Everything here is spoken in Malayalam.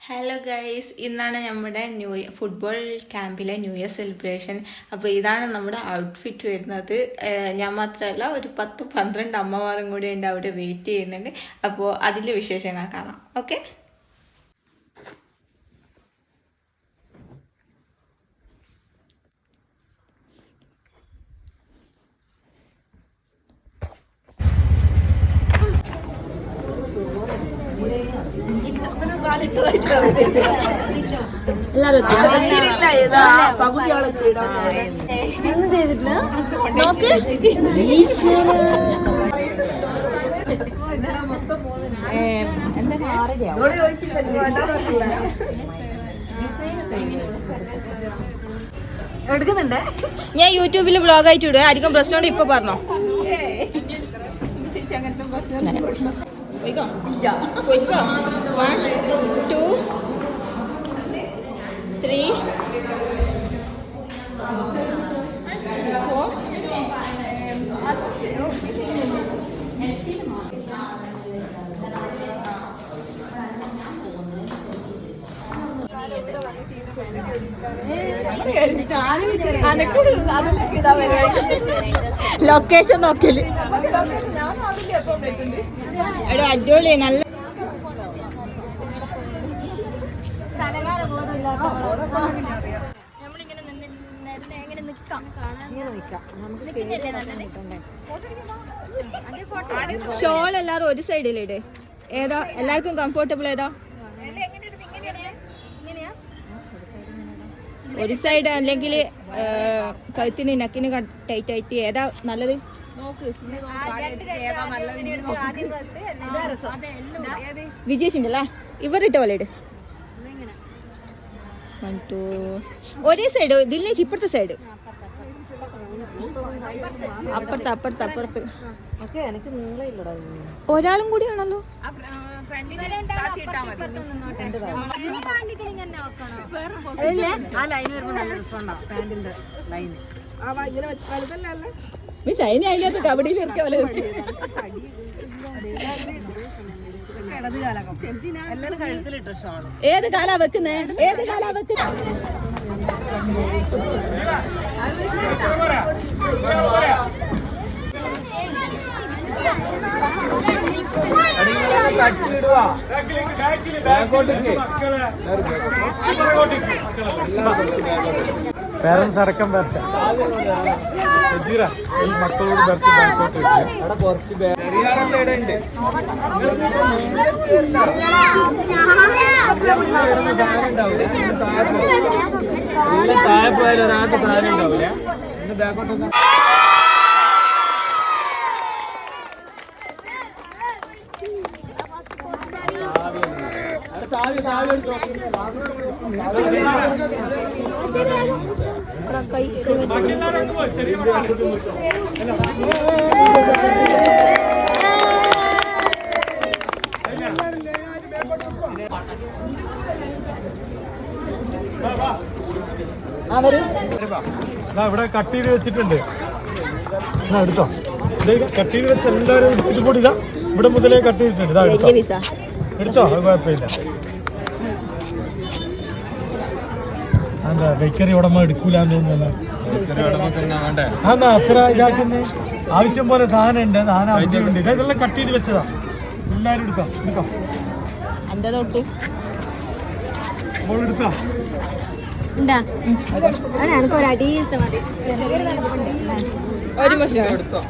ഹലോ ഗൈസ്, ഇന്നാണ് നമ്മുടെ ഫുട്ബോൾ ക്യാമ്പിലെ ന്യൂ ഇയർ സെലിബ്രേഷൻ. അപ്പോൾ ഇതാണ് നമ്മുടെ ഔട്ട്ഫിറ്റ് വരുന്നത്. ഞാൻ മാത്രമല്ല, ഒരു 10-12 അമ്മമാരും കൂടി ഉണ്ട് അവിടെ വെയിറ്റ് ചെയ്യുന്നുണ്ട്. അപ്പോൾ അതിൻ്റെ വിശേഷങ്ങൾ കാണാം. ഓക്കെ. എടുക്കുന്നുണ്ട്. ഞാൻ യൂട്യൂബിൽ വ്ളോഗായിട്ട് ഇടുക. ആയിരിക്കും പ്രശ്നമുണ്ട് ഇപ്പൊ പറഞ്ഞോ. പോയിക്കോ. 1, 2, 3, 4. ലൊക്കേഷൻ നോക്കല് അടിപൊളി. നല്ല ഷോൾ എല്ലാരും ഒരു സൈഡിലിട്. ഏതാ എല്ലാവർക്കും കംഫർട്ടബിൾ? ഏതാ ഒരു സൈഡ് അല്ലെങ്കിൽ കഴുത്തിന് നക്കിന് ടൈറ്റ് ആയിട്ട് ഏതാ നല്ലത്? വിജയിച്ചിന്റെ അല്ലേ? ഇവരിട്ട പോലെ ഇട്. 1, 2. ഒരേ സൈഡ് ദില്ലേച്ച്. ഇപ്പുറത്തെ സൈഡ് അപ്പുറത്ത് ഒരാളും കൂടിയാണല്ലോ. ഷൈനി അതിനകത്ത് കബഡി ചേർക്ക പോലെ. ഏത് കാലാ വെക്കുന്നേ? ഏത് കാലാ വെക്കുന്നേ? പേരൻസ് അടക്കം വരട്ടെ. മക്കളോട് കുറച്ച് താഴെ പോയാലും ഒരാൾക്ക് സാധനം ഉണ്ടാവില്ല. ഇന്ന് ബാക്കോട്ട് ഇവിടെ കട്ട് ചെയ്ത് വെച്ചിട്ടുണ്ട്. എടുത്തോ. കട്ട് ചെയ്ത് വെച്ച് എല്ലാവരും എടുത്തിട്ട് കൂടി ഇതാ ഇവിടെ മുതലേ കട്ട് ചെയ്തിട്ടുണ്ട്. ഇതാ എടുത്തോ. അത് കുഴപ്പമില്ല. എന്താ ബേക്കറി ഉടമ എടുക്കൂലെന്ന് തോന്നുന്നല്ലോ. അത്ര ഇതാക്കുന്നത്. ആവശ്യം പോലെ സാധനം ഉണ്ട്. സാധനം ആവശ്യമുണ്ട്. ഇതെല്ലാം കട്ട് ചെയ്ത് വെച്ചതാ. എല്ലാവരും എടുക്കാം. എടുക്കാം. ഒരു മഷ എടുത്തോ.